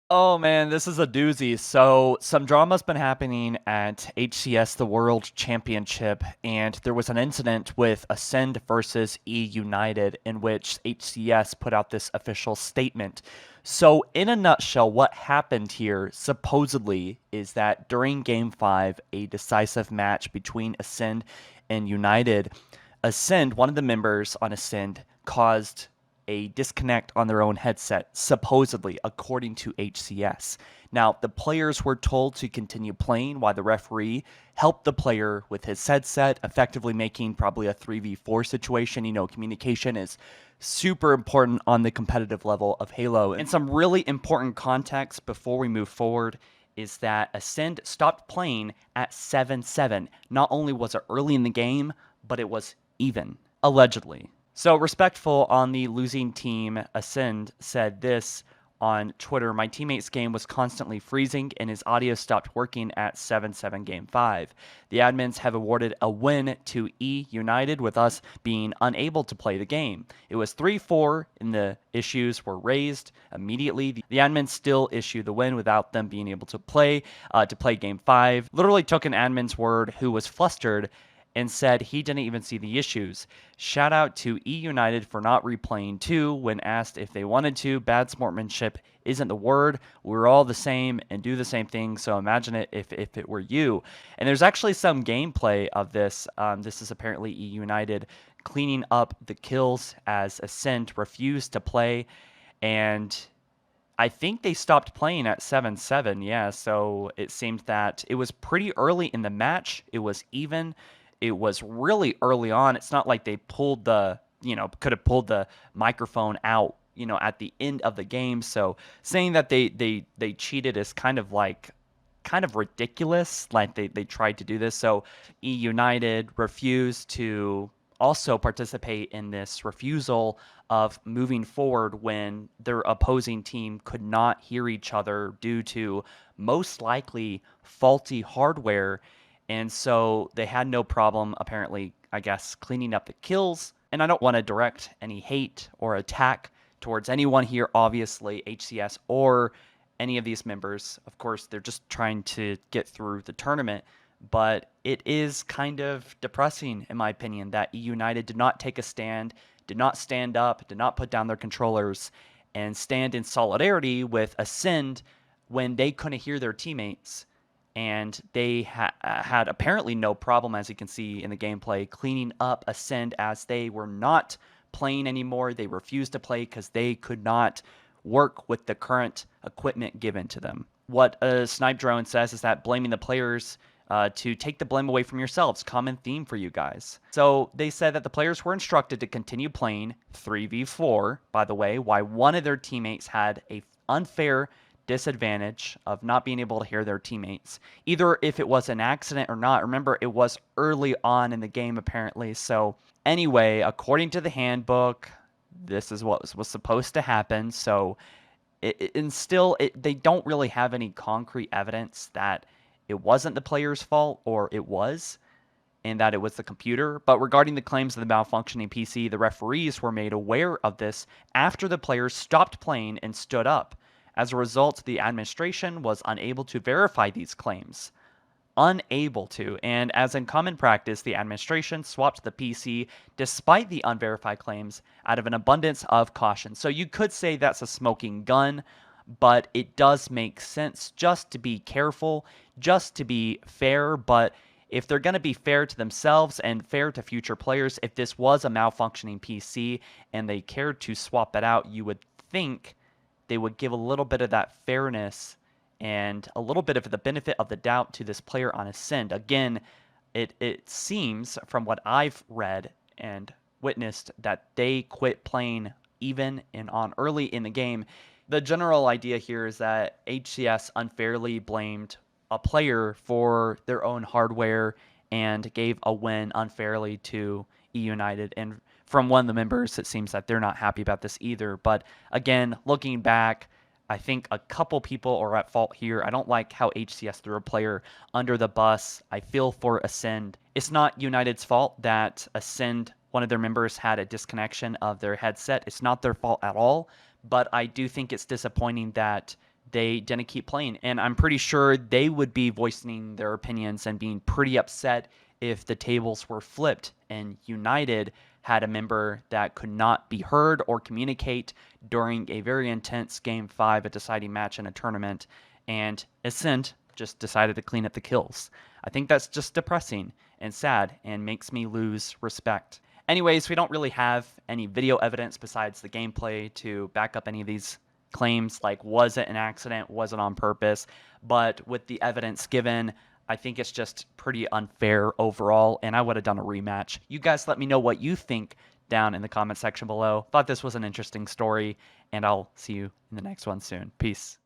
Oh man, this is a doozy. So, some drama's been happening at HCS, the World Championship, and there was an incident with Ascend versus EUnited in which HCS put out this official statement. So, in a nutshell, what happened here supposedly is that during Game 5, a decisive match between Ascend and United, Ascend, one of the members on Ascend, caused a disconnect on their own headset, supposedly, according to HCS. Now, the players were told to continue playing while the referee helped the player with his headset, effectively making probably a 3v4 situation. You know, communication is super important on the competitive level of Halo. And some really important context before we move forward is that Ascend stopped playing at 7-7. Not only was it early in the game, but it was even, allegedly. So, Respectful on the losing team, Ascend, said this on Twitter. My teammate's game was constantly freezing and his audio stopped working at 7-7 Game 5. The admins have awarded a win to EUnited with us being unable to play the game. It was 3-4 and the issues were raised immediately. The admins still issued the win without them being able to play Game 5. Literally took an admin's word who was flustered and said he didn't even see the issues. Shout out to EUnited for not replaying 2 when asked if they wanted to. Bad sportsmanship isn't the word. We're all the same and do the same thing, so imagine it if it were you. And there's actually some gameplay of this. This is apparently EUnited cleaning up the kills as Ascent refused to play, and I think they stopped playing at 7-7, yeah, so it seemed that it was pretty early in the match. It was even. It was really early on. It's not like they pulled could have pulled the microphone out, at the end of the game. So saying that they cheated is kind of ridiculous. Like they tried to do this. So EUnited refused to also participate in this refusal of moving forward when their opposing team could not hear each other due to most likely faulty hardware. And so they had no problem, apparently, I guess, cleaning up the kills. And I don't want to direct any hate or attack towards anyone here, obviously, HCS or any of these members. Of course, they're just trying to get through the tournament. But it is kind of depressing, in my opinion, that EUnited did not take a stand, did not stand up, did not put down their controllers, and stand in solidarity with Ascend when they couldn't hear their teammates. And they had apparently no problem, as you can see in the gameplay, cleaning up Ascend as they were not playing anymore. They refused to play because they could not work with the current equipment given to them. What a snipe drone says is that blaming the players to take the blame away from yourselves. Common theme for you guys. So they said that the players were instructed to continue playing 3v4, by the way, while one of their teammates had a unfair disadvantage of not being able to hear their teammates, either if it was an accident or not. Remember, it was early on in the game apparently. So anyway, according to the handbook, this is what was supposed to happen. So they don't really have any concrete evidence that it wasn't the player's fault or it was, and that it was the computer. But regarding the claims of the malfunctioning PC, the referees were made aware of this after the players stopped playing and stood up. As a result, the administration was unable to verify these claims. Unable to, and as in common practice, the administration swapped the PC despite the unverified claims out of an abundance of caution. So you could say that's a smoking gun, but it does make sense just to be careful, just to be fair. But if they're going to be fair to themselves and fair to future players, if this was a malfunctioning PC and they cared to swap it out, you would think they would give a little bit of that fairness and a little bit of the benefit of the doubt to this player on Ascend. Again, it seems from what I've read and witnessed that they quit playing even and on early in the game. The general idea here is that HCS unfairly blamed a player for their own hardware and gave a win unfairly to EUnited. And from one of the members, it seems that they're not happy about this either. But again, looking back, I think a couple people are at fault here. I don't like how HCS threw a player under the bus. I feel for Ascend. It's not United's fault that Ascend, one of their members, had a disconnection of their headset. It's not their fault at all. But I do think it's disappointing that they didn't keep playing. And I'm pretty sure they would be voicing their opinions and being pretty upset if the tables were flipped and United had a member that could not be heard or communicate during a very intense Game 5, a deciding match in a tournament, and Ascent just decided to clean up the kills. I think that's just depressing and sad and makes me lose respect. Anyways, we don't really have any video evidence besides the gameplay to back up any of these claims, like was it an accident, was it on purpose? But with the evidence given, I think it's just pretty unfair overall, and I would have done a rematch. You guys let me know what you think down in the comment section below. Thought this was an interesting story, and I'll see you in the next one soon. Peace.